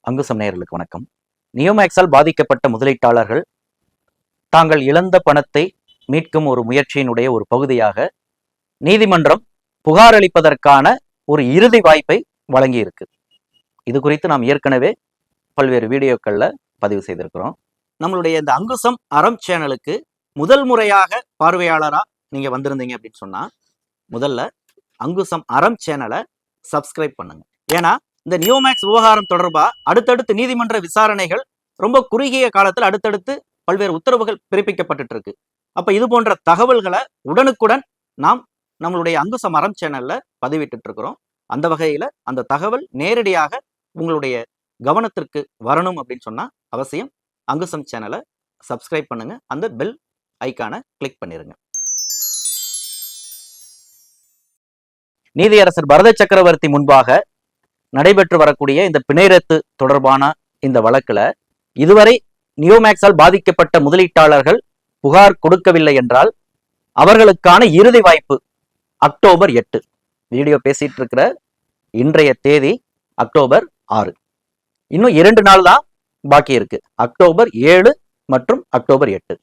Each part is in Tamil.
அங்குசம் நேயர்களுக்கு வணக்கம். நியோமேக்ஸால் பாதிக்கப்பட்ட முதலீட்டாளர்கள் தாங்கள் இழந்த பணத்தை மீட்கும் ஒரு முயற்சியினுடைய ஒரு பகுதியாக நீதிமன்றம் புகார் அளிப்பதற்கான ஒரு இறுதி வாய்ப்பை வழங்கி இருக்கு. இது குறித்து நாம் ஏற்கனவே பல்வேறு வீடியோக்கள்ல பதிவு செய்திருக்கிறோம். நம்மளுடைய இந்த அங்குசம் அறம் சேனலுக்கு முதல் முறையாக பார்வையாளரா நீங்க வந்திருந்தீங்க அப்படின்னு சொன்னா முதல்ல அங்குசம் அறம் சேனலை சப்ஸ்கிரைப் பண்ணுங்க. ஏன்னா இந்த நியோமேக்ஸ் விவகாரம் தொடர்பா அடுத்தடுத்து நீதிமன்ற விசாரணைகள் ரொம்ப குறுகிய காலத்தில் அடுத்தடுத்து பல்வேறு உத்தரவுகள் பிறப்பிக்கப்பட்டு இருக்கு. அப்ப இது போன்ற தகவல்களை உடனுக்குடன் நாம் நம்மளுடைய அங்குசம் அறம் சேனல்ல பதிவிட்டு இருக்கிறோம். அந்த வகையில அந்த தகவல் நேரடியாக உங்களுடைய கவனத்திற்கு வரணும் அப்படின்னு சொன்னா அவசியம் அங்குசம் சேனலை சப்ஸ்கிரைப் பண்ணுங்க. அந்த பெல் ஐக்கானை கிளிக் பண்ணிருங்க. நீதியரசர் பரத சக்கரவர்த்தி முன்பாக நடைபெற்று வரக்கூடிய இந்த பிணை ரத்து தொடர்பான இந்த வழக்குல இதுவரை நியோமேக்ஸால் பாதிக்கப்பட்ட முதலீட்டாளர்கள் புகார் கொடுக்கவில்லை என்றால் அவர்களுக்கான இறுதி வாய்ப்பு அக்டோபர் 8. வீடியோ பேசிட்டு இருக்கிற இன்றைய தேதி அக்டோபர் 6. இன்னும் 2 நாள் தான் பாக்கி இருக்கு. அக்டோபர் 7 மற்றும் அக்டோபர் 8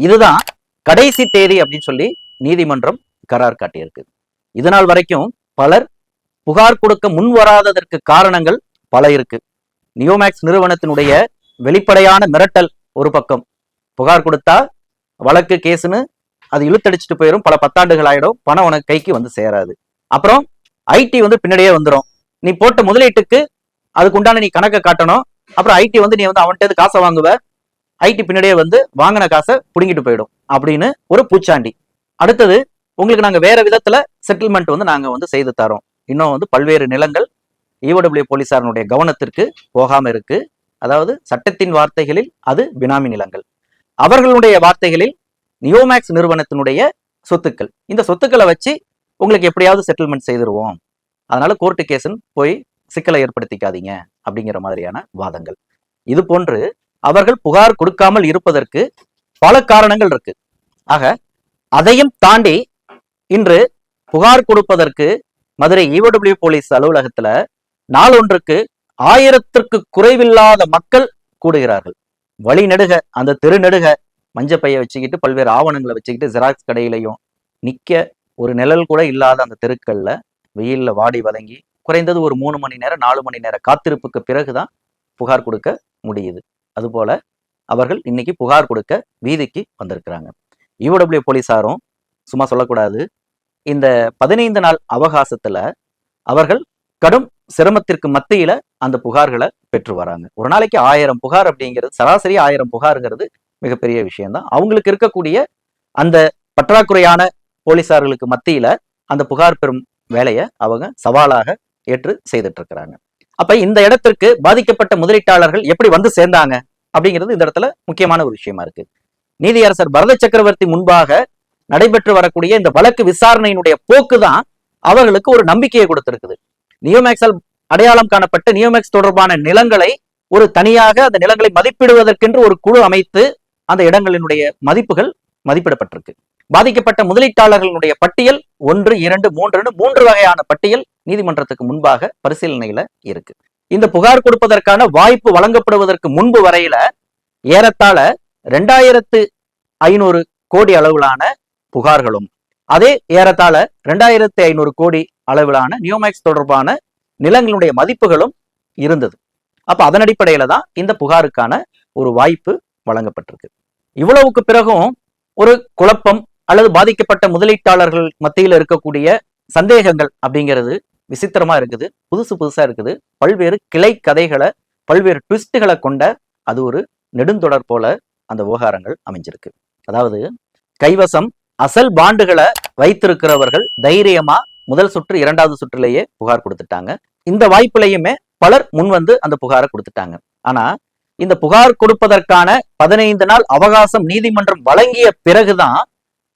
இதுதான் கடைசி தேதி அப்படின்னு சொல்லி நீதிமன்றம் கரார் காட்டியிருக்கு. இதனால் வரைக்கும் பலர் புகார் கொடுக்க முன் வராததற்கு காரணங்கள் பல இருக்கு. நியோமேக்ஸ் நிறுவனத்தினுடைய வெளிப்படையான மிரட்டல் ஒரு பக்கம். புகார் கொடுத்தா வழக்கு கேஸ்னு அது இழுத்தடிச்சுட்டு போயிடும், பல பத்தாண்டுகள் ஆயிடும், பணம் உனக்கு கைக்கு வந்து சேராது. அப்புறம் ஐடி பின்னாடியே வந்துடும். நீ போட்ட முதலீட்டுக்கு அதுக்கு உண்டான நீ கணக்கை காட்டணும். அப்புறம் ஐடி நீ அவன்கிட்ட காசை வாங்குவ, ஐடி பின்னாடியே வாங்கின காசை புடுங்கிட்டு போயிடும் அப்படின்னு ஒரு பூச்சாண்டி. அடுத்தது உங்களுக்கு நாங்க வேற விதத்துல செட்டில்மெண்ட் நாங்க செய்து தரோம். இன்னும் பல்வேறு நிலங்கள் ஈஓடபிள்யூ போலீசாரனுடைய கவனத்திற்கு போகாம இருக்கு. அதாவது சட்டத்தின் வார்த்தைகளில் அது பினாமி நிலங்கள், அவர்களுடைய வார்த்தைகளில் நியோமேக்ஸ் நிறுவனத்தினுடைய சொத்துக்கள். இந்த சொத்துக்களை வச்சு உங்களுக்கு எப்படியாவது செட்டில்மெண்ட் செய்திருவோம், அதனால கோர்ட்டு கேஸ்ன்னு போய் சிக்கலை ஏற்படுத்திக்காதீங்க அப்படிங்கிற மாதிரியான வாதங்கள். இது போன்று அவர்கள் புகார் கொடுக்காமல் இருப்பதற்கு பல காரணங்கள் இருக்கு. ஆக அதையும் தாண்டி இன்று புகார் கொடுப்பதற்கு மதுரை ஈஓடபிள்யூ போலீஸ் அலுவலகத்துல நாளொன்றுக்கு 1000ற்கு குறைவில்லாத மக்கள் கூடுகிறார்கள். வழி நெடுக அந்த தெரு நெடுக மஞ்சப்பைய வச்சுக்கிட்டு பல்வேறு ஆவணங்களை வச்சுக்கிட்டு ஜெராக்ஸ் கடையிலையும் நிக்க ஒரு நிழல் கூட இல்லாத அந்த தெருக்கள்ல வெயில்ல வாடி வதங்கி குறைந்தது ஒரு 3 மணி நேரம் 4 மணி நேர காத்திருப்புக்கு பிறகுதான் புகார் கொடுக்க முடியுது. அதுபோல அவர்கள் இன்னைக்கு புகார் கொடுக்க வீதிக்கு வந்திருக்கிறாங்க. ஈஓடபிள்யூ போலீசாரும் சும்மா சொல்லக்கூடாது. இந்த 15 நாள் அவகாசத்துல அவர்கள் கடும் சிரமத்திற்கு மத்தியில அந்த புகார்களை பெற்று வராங்க. ஒரு நாளைக்கு 1000 புகார் அப்படிங்கிறது, சராசரி 1000 புகாருங்கிறது மிகப்பெரிய விஷயம்தான். அவங்களுக்கு இருக்கக்கூடிய அந்த பற்றாக்குறையான போலீசார்களுக்கு மத்தியில அந்த புகார் பெறும் வேலையை அவங்க சவாலாக ஏற்று செய்துட்டு இருக்கிறாங்க. அப்ப இந்த இடத்திற்கு பாதிக்கப்பட்ட முதலீட்டாளர்கள் எப்படி சேர்ந்தாங்க அப்படிங்கிறது இந்த இடத்துல முக்கியமான ஒரு விஷயமா இருக்கு. நீதியரசர் பரத சக்கரவர்த்தி முன்பாக நடைபெற்று வரக்கூடிய இந்த வழக்கு விசாரணையினுடைய போக்கு தான் அவர்களுக்கு ஒரு நம்பிக்கையை கொடுத்திருக்குது. நியோமேக்ஸால் அடையாளம் காணப்பட்ட நியோமேக்ஸ் தொடர்பான நிலங்களை ஒரு தனியாக அந்த நிலங்களை மதிப்பிடுவதற்கென்று ஒரு குழு அமைத்து அந்த இடங்களினுடைய மதிப்புகள் மதிப்பிடப்பட்டிருக்கு. பாதிக்கப்பட்ட முதலீட்டாளர்களுடைய பட்டியல் 1, 2, 3 வகையான பட்டியல் நீதிமன்றத்துக்கு முன்பாக பரிசீலனையில இருக்கு. இந்த புகார் கொடுப்பதற்கான வாய்ப்பு வழங்கப்படுவதற்கு முன்பு வரையில ஏறத்தாழ 2500 கோடி அளவிலான புகார்களும் அதே ஏறத்தாழ 2500 கோடி அளவிலான நியோமேக்ஸ் தொடர்பான நிலங்களுடைய மதிப்புகளும் இருந்தது. அப்ப அதன் அடிப்படையில தான் இந்த புகாருக்கான ஒரு வாய்ப்பு வழங்கப்பட்டிருக்கு. இவ்வளவுக்கு பிறகும் ஒரு குழப்பம் அல்லது பாதிக்கப்பட்ட முதலீட்டாளர்கள் மத்தியில் இருக்கக்கூடிய சந்தேகங்கள் அப்படிங்கிறது விசித்திரமா இருக்குது, புதுசா இருக்குது. பல்வேறு கிளை கதைகளை பல்வேறு ட்விஸ்டுகளை கொண்ட அது ஒரு நெடுந்தொடர் போல அந்த விவகாரங்கள் அமைஞ்சிருக்கு. அதாவது கைவசம் அசல் பாண்டுகளை வைத்திருக்கிறவர்கள் தைரியமா முதல் சுற்று 2வது சுற்றுலேயே புகார் கொடுத்துட்டாங்க. இந்த வாய்ப்புலையுமே பலர் அந்த புகாரை கொடுத்துட்டாங்க. ஆனா இந்த புகார் கொடுப்பதற்கான 15 நாள் அவகாசம் நீதிமன்றம் வழங்கிய பிறகுதான்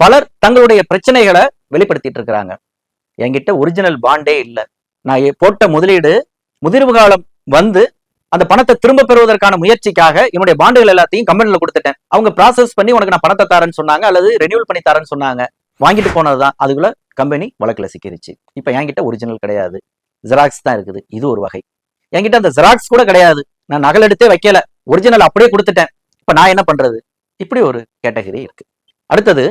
பலர் தங்களுடைய பிரச்சனைகளை வெளிப்படுத்திட்டு இருக்கிறாங்க. என்கிட்ட ஒரிஜினல் பாண்டே இல்லை, நான் போட்ட முதலீடு முதிர்வு காலம் அந்த பணத்தை திரும்ப பெறுவதற்கான முயற்சிக்காக என்னுடைய பாண்டுகள் எல்லாத்தையும் கம்பெனில கொடுத்துட்டேன். அவங்க ப்ராசஸ் பண்ணி உனக்கு நான் பணத்தை தரேன்னு சொன்னாங்க, அல்லது ரெனியூல் பண்ணி தரேன்னு சொன்னாங்க. வாங்கிட்டு போனதுதான், அதுக்குள்ள கம்பெனி வழக்குல சிக்கிருச்சு. இப்ப என்கிட்ட ஒரிஜினல் கிடையாது, ஜெராக்ஸ் தான் இருக்குது. இது ஒரு வகை. என்கிட்ட அந்த ஜெராக்ஸ் கூட கிடையாது, நான் நகல் எடுத்தே வைக்கல, ஒரிஜினல் அப்படியே கொடுத்துட்டேன், இப்ப நான் என்ன பண்றது? இப்படி ஒரு கேட்டகரி இருக்கு. அடுத்தது,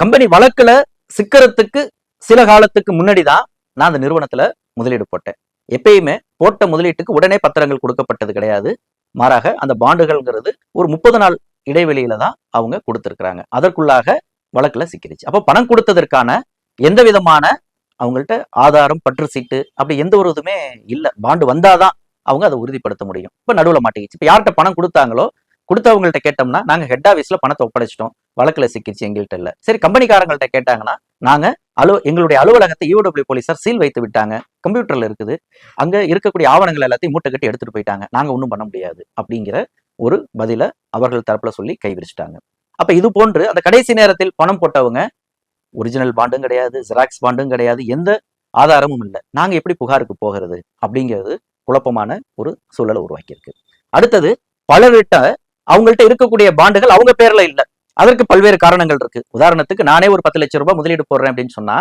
கம்பெனி வழக்குல சிக்கறதுக்கு சில காலத்துக்கு முன்னாடி தான் நான் அந்த நிறுவனத்துல முதலீடு போட்டேன். எப்பயுமே போட்ட முதலீட்டுக்கு உடனே பத்திரங்கள் கொடுக்கப்பட்டது கிடையாது. மாறாக அந்த பாண்டுகள்ங்கிறது ஒரு 30 நாள் இடைவெளியில தான் அவங்க கொடுத்திருக்கிறாங்க. அதற்குள்ளாக வழக்குல சிக்கிருச்சு. அப்போ பணம் கொடுத்ததற்கான எந்த விதமான அவங்கள்ட்ட ஆதாரம், பற்று சீட்டு அப்படி எந்த ஒரு இதுவுமே இல்ல. பாண்டு வந்தாதான் அவங்க அதை உறுதிப்படுத்த முடியும். இப்ப நடுவுல மாட்டிக்கிச்சு. இப்ப யார்கிட்ட பணம் கொடுத்தாங்களோ கொடுத்தவங்கள்ட்ட கேட்டோம்னா, நாங்க ஹெட் ஆபீஸ்ல பணத்தை ஒப்படைச்சிட்டோம், வழக்குல சிக்கிச்சு, எங்கள்கிட்ட இல்ல. சரி, கம்பெனிக்காரங்கள்ட்ட கேட்டாங்கன்னா, நாங்க எங்களுடைய அலுவலகத்தை ஈஓடபிள்யூ போலீசார் சீல் வைத்து விட்டாங்க, கம்ப்யூட்டர்ல இருக்குது, அங்க இருக்கக்கூடிய ஆவணங்கள் எல்லாத்தையும் மூட்டை கட்டி எடுத்துட்டு போயிட்டாங்க, நாங்க ஒன்றும் பண்ண முடியாது அப்படிங்கிற ஒரு பதில அவர்கள் தரப்புல சொல்லி கைவிரிச்சிட்டாங்க. அப்ப இது போன்று அந்த கடைசி நேரத்தில் பணம் போட்டவங்க ஒரிஜினல் பாண்டும் கிடையாது, ஜெராக்ஸ் பாண்டும் கிடையாது, எந்த ஆதாரமும் இல்லை, நாங்க எப்படி புகாருக்கு போகிறது அப்படிங்கிறது குழப்பமான ஒரு சூழலை உருவாக்கியிருக்கு. அடுத்தது, பலர்கிட்ட அவங்கள்ட்ட இருக்கக்கூடிய பாண்டுகள் அவங்க பேர்ல இல்ல. அதற்கு பல்வேறு காரணங்கள் இருக்கு. உதாரணத்துக்கு, நானே ஒரு 10 லட்சம் ரூபாய் முதலீடு போடுறேன் அப்படின்னு சொன்னா,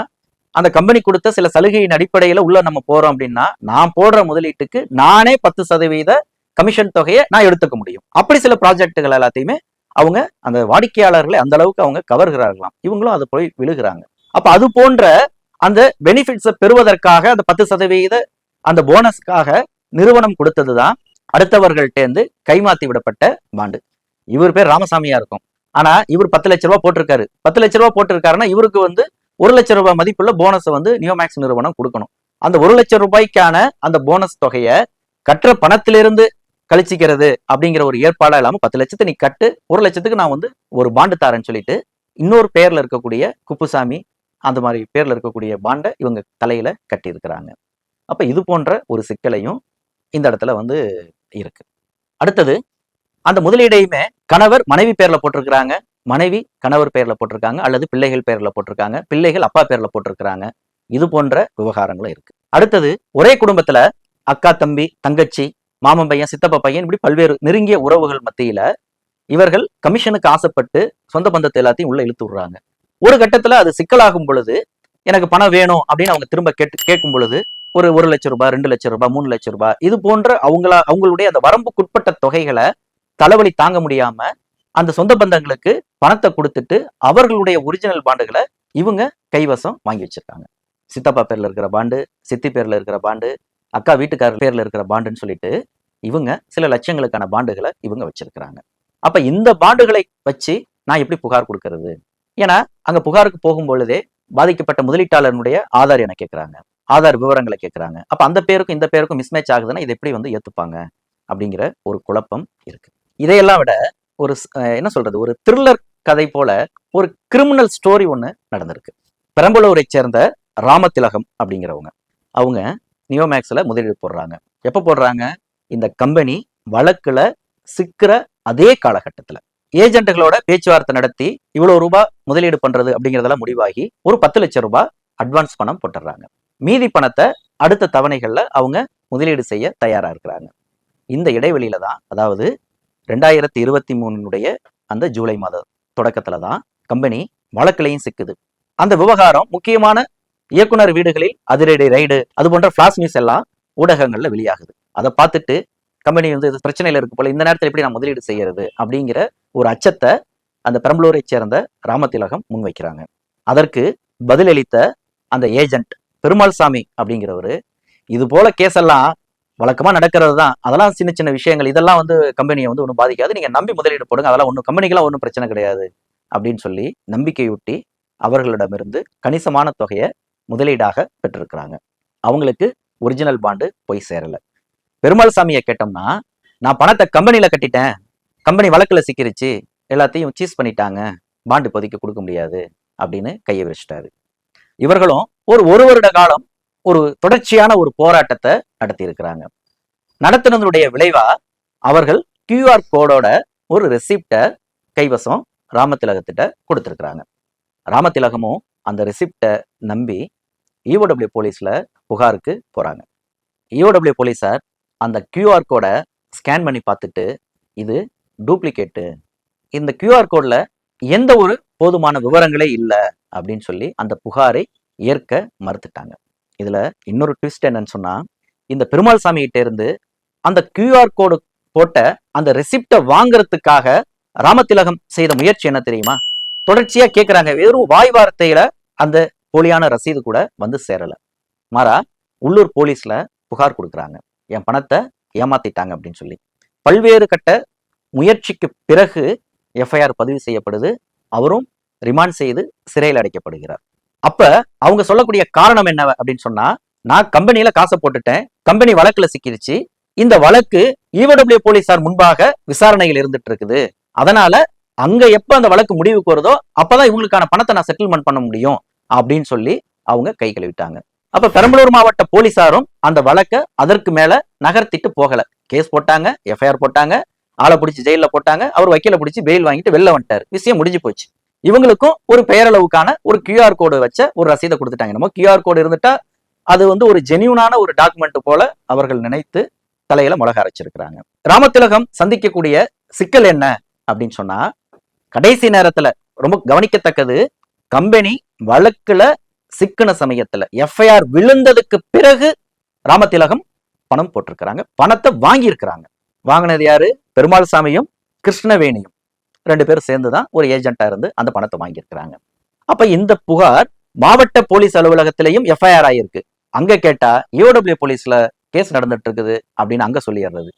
அந்த கம்பெனி கொடுத்த சில சலுகையின் அடிப்படையில உள்ள நம்ம போறோம் அப்படின்னா, நான் போடுற முதலீட்டுக்கு நானே 10% கமிஷன் தொகையை நான் எடுத்துக்க முடியும். அப்படி சில ப்ராஜெக்டுகள் எல்லாத்தையுமே அவங்க அந்த வாடிக்கையாளர்களை அந்த அளவுக்கு அவங்க கவர்கிறார்களாம், இவங்களும் அதை போய் விழுகிறாங்க. அப்ப அது போன்ற அந்த பெனிஃபிட்ஸை பெறுவதற்காக அந்த 10% அந்த போனஸ்க்காக நிறுவனம் கொடுத்ததுதான் அடுத்தவர்கள்ட்ட இருந்து கைமாத்தி விடப்பட்ட பாண்டு. இவர் பேர் ராமசாமியா இருக்கும், ஆனா இவர் 10 லட்சம் ரூபாய் போட்டிருக்காரு. 10 லட்சம் ரூபாய் போட்டிருக்காருன்னா இவருக்கு 1 லட்சம் ரூபாய் மதிப்புள்ள போனஸ் நியோமேக்ஸ் நிறுவனம் கொடுக்கணும். அந்த 1 லட்சம் ரூபாய்க்கான அந்த போனஸ் தொகையை கற்ற பணத்திலிருந்து கழிச்சிக்கிறது அப்படிங்கிற ஒரு ஏற்பாடா இல்லாம, 10 லட்சத்தை நீ கட்டு, 1 லட்சத்துக்கு நான் ஒரு பாண்டு தாரேன்னு சொல்லிட்டு இன்னொரு பேர்ல இருக்கக்கூடிய குப்புசாமி அந்த மாதிரி பேர்ல இருக்கக்கூடிய பாண்டை இவங்க தலையில கட்டி இருக்கிறாங்க. அப்ப இது போன்ற ஒரு சிக்கலையும் இந்த இடத்துல இருக்கு. அடுத்தது, அந்த முதலீடையுமே கணவர் மனைவி பேர்ல போட்டிருக்கிறாங்க, மனைவி கணவர் பேர்ல போட்டிருக்காங்க, அல்லது பிள்ளைகள் பேர்ல போட்டிருக்காங்க, பிள்ளைகள் அப்பா பேர்ல போட்டிருக்கிறாங்க. இது போன்ற விவகாரங்களும் இருக்கு. அடுத்தது, ஒரே குடும்பத்துல அக்கா, தம்பி, தங்கச்சி, மாமன் பையன், சித்தப்பா பையன், இப்படி பல்வேறு நெருங்கிய உறவுகள் மத்தியில இவர்கள் கமிஷனுக்கு ஆசைப்பட்டு சொந்த பந்தத்தை எல்லாத்தையும் உள்ள இழுத்து விடுறாங்க. ஒரு கட்டத்துல அது சிக்கலாகும் பொழுது, எனக்கு பணம் வேணும் அப்படின்னு அவங்க திரும்ப கேட்கும் பொழுது, ஒரு 1 லட்சம் ரூபாய், 2 லட்சம் ரூபாய், 3 லட்சம் ரூபாய், இது போன்ற அவங்களுடைய அந்த வரம்புக்குட்பட்ட தொகைகளை தலைவலி தாங்க முடியாம அந்த சொந்த பந்தங்களுக்கு பணத்தை கொடுத்துட்டு அவர்களுடைய ஒரிஜினல் பாண்டுகளை இவங்க கைவசம் வாங்கி வச்சிருக்காங்க. சித்தப்பா பேர்ல இருக்கிற பாண்டு, சித்தி பேர்ல இருக்கிற பாண்டு, அக்கா வீட்டுக்காரர் பேர்ல இருக்கிற பாண்டுன்னு சொல்லிட்டு இவங்க சில லட்சங்களுக்கான பாண்டுகளை இவங்க வச்சிருக்கிறாங்க. அப்ப இந்த பாண்டுகளை வச்சு நான் எப்படி புகார் கொடுக்கறது? ஏன்னா அங்க புகாருக்கு போகும் பொழுதே பாதிக்கப்பட்ட முதலீட்டாளருடைய ஆதார் என கேட்கிறாங்க, ஆதார் விவரங்களை கேட்கிறாங்க. அப்ப அந்த பேருக்கும் இந்த பேருக்கும் மிஸ்மேட்ச் ஆகுதுன்னா இதை எப்படி ஏத்துப்பாங்க அப்படிங்கிற ஒரு குழப்பம் இருக்கு. இதையெல்லாம் விட ஒரு என்ன சொல்றது, ஒரு த்ரில்லர் கதை போல ஒரு கிரிமினல் ஸ்டோரி ஒண்ணு நடந்திருக்கு. பெரம்பலூரை சேர்ந்த ராமதிலகம் அப்படிங்கிறவங்க, அவங்க நியோமேக்ஸ்ல முதலீடு போடுறாங்க. எப்ப போடுறாங்க? இந்த கம்பெனி வழக்குல சிக்கிற அதே காலகட்டத்துல ஏஜென்ட்டுகளோட பேச்சுவார்த்தை நடத்தி இவ்வளவு ரூபாய் முதலீடு பண்றது அப்படிங்கிறதெல்லாம் முடிவாகி ஒரு 10 லட்சம் ரூபாய் அட்வான்ஸ் பணம் போட்டுறாங்க. மீதி பணத்தை அடுத்த தவணைகள்ல அவங்க முதலீடு செய்ய தயாரா இருக்கிறாங்க. இந்த இடைவெளியில தான், அதாவது 2023 அந்த ஜூலை மாத தொடக்கத்துல தான் கம்பெனி வழக்கிலையும் சிக்குது. அந்த விவகாரம் முக்கியமான இயக்குனர் வீடுகளில் அதிரடி ரைடு, அது போன்ற பிளாஷ் நியூஸ் எல்லாம் ஊடகங்கள்ல வெளியாகுது. அதை பார்த்துட்டு கம்பெனி இது பிரச்சனையில இருக்கு போல, இந்த நேரத்தில் எப்படி நான் முதலீடு செய்யறது அப்படிங்கிற ஒரு அச்சத்தை அந்த பெரம்பலூரை சேர்ந்த ராமதிலகம் முன்வைக்கிறாங்க. அதற்கு பதிலளித்த அந்த ஏஜென்ட் பெருமாள்சாமி அப்படிங்கிறவரு, இது போல கேஸ் எல்லாம் வழக்கமா நடக்கிறது தான், அதெல்லாம் சின்ன சின்ன விஷயங்கள், இதெல்லாம் கம்பெனியை ஒன்றும் பாதிக்காது, நீங்க நம்பி முதலீடு போடுங்க, அதெல்லாம் கம்பெனிக்கெல்லாம் ஒன்றும் பிரச்சனை கிடையாது அப்படின்னு சொல்லி நம்பிக்கையூட்டி அவர்களிடமிருந்து கணிசமான தொகையை முதலீடாக பெற்றிருக்கிறாங்க. அவங்களுக்கு ஒரிஜினல் பாண்டு போய் சேரல. பெருமாள்சாமியை கேட்டோம்னா, நான் பணத்தை கம்பெனியில கட்டிட்டேன், கம்பெனி வழக்குல சிக்கிருச்சு, எல்லாத்தையும் சீஸ் பண்ணிட்டாங்க, பாண்டு இப்போதைக்கு கொடுக்க முடியாது அப்படின்னு கையை விரிச்சிட்டாரு. இவர்களும் ஒரு வருட காலம் ஒரு தொடர்ச்சியான ஒரு போராட்டத்தை நடத்தி இருக்கிறாங்க. நடத்தினதுடைய விளைவா அவர்கள் QR கோடோட ஒரு ரெசிப்டை கைவசம் ராமதிலகத்திட்ட கொடுத்திருக்கிறாங்க. ராமதிலகமும் அந்த ரெசிப்டை நம்பி EOW போலீஸ்ல புகாருக்கு போறாங்க. EOW போலீஸார் அந்த QR கோடை ஸ்கேன் பண்ணி பார்த்துட்டு, இது டூப்ளிகேட்டு, இந்த QR கோட்ல எந்த ஒரு போதுமான விவரங்களே இல்லை அப்படின்னு சொல்லி அந்த புகாரை ஏற்க மறுத்துட்டாங்க. இதுல இன்னொரு ட்விஸ்ட் என்னன்னு சொன்னா, இந்த பெருமாள்சாமி கிட்ட இருந்து அந்த QR கோடு போட்ட அந்த ரெசிப்டை வாங்குறதுக்காக ராமதிலகம் செய்த முயற்சி என்ன தெரியுமா? தொடர்ச்சியா கேட்கிறாங்க. வெறும் வாய் வார்த்தையில அந்த போலியான ரசீது கூட வந்து சேரல. மாறா உள்ளூர் போலீஸ்ல புகார் கொடுக்குறாங்க, என் பணத்தை ஏமாத்திட்டாங்க அப்படின்னு சொல்லி. பல்வேறு கட்ட முயற்சிக்கு பிறகு எஃப்ஐஆர் பதிவு செய்யப்படுது. அவரும் ரிமாண்ட் செய்து சிறையில் அடைக்கப்படுகிறார். அப்ப அவங்க சொல்லக்கூடிய காரணம் என்ன அப்படின்னு சொன்னா, நான் கம்பெனியில காசை போட்டுட்டேன், கம்பெனி வழக்குல சிக்கிருச்சு, இந்த வழக்கு ஈவடபிள்யூ போலீசார் முன்பாக விசாரணையில் இருந்துட்டு இருக்குது, அதனால அங்க எப்ப அந்த வழக்கு முடிவுக்கு வருதோ அப்பதான் இவங்களுக்கான பணத்தை நான் செட்டில்மெண்ட் பண்ண முடியும் அப்படின்னு சொல்லி அவங்க கை கழுவிட்டாங்க. அப்ப பெரம்பலூர் மாவட்ட போலீசாரும் அந்த வழக்கை அதற்கு மேல நகர்த்திட்டு போகல. கேஸ் போட்டாங்க, எஃப்ஐஆர் போட்டாங்க, ஆளை பிடிச்சி ஜெயில போட்டாங்க, அவர் வக்கீல பிடிச்சி பெயில் வாங்கிட்டு வெளில வந்துட்டாரு. விஷயம் முடிஞ்சு போச்சு. இவங்களுக்கும் ஒரு பெயரளவுக்கான ஒரு QR கோடு வச்ச ஒரு ரசீதை கொடுத்துட்டாங்க. நம்ம QR கோடு இருந்துட்டா அது வந்து ஒரு ஜெனியூனான ஒரு டாக்குமெண்ட் போல அவர்கள் நினைத்து தலையில மிளகா அரைச்சிருக்கிறாங்க. ராமதிலகம் சந்திக்கக்கூடிய சிக்கல் என்ன அப்படின்னு சொன்னா, கடைசி நேரத்துல ரொம்ப கவனிக்கத்தக்கது, கம்பெனி வழக்குல சிக்கன சமயத்துல எஃப்ஐஆர் விழுந்ததுக்கு பிறகு ராமதிலகம் பணம் போட்டிருக்கிறாங்க, பணத்தை வாங்கி இருக்கிறாங்க. வாங்கினது யாரு? பெருமாள் சாமியும் கிருஷ்ணவேணியும் 2 பேரும் சேர்ந்துதான் ஒரு ஏஜென்ட்டா இருந்து அந்த பணத்தை வாங்கியிருக்கிறாங்க. அப்ப இந்த புகார் மாவட்ட போலீஸ் அலுவலகத்திலையும் எஃப்ஐஆர் ஆயிருக்கு. அங்க கேட்டா ஈஓடபிள்யூ போலீஸ்ல கேஸ் நடந்துட்டு இருக்குது அப்படின்னு அங்க சொல்லிடுறது.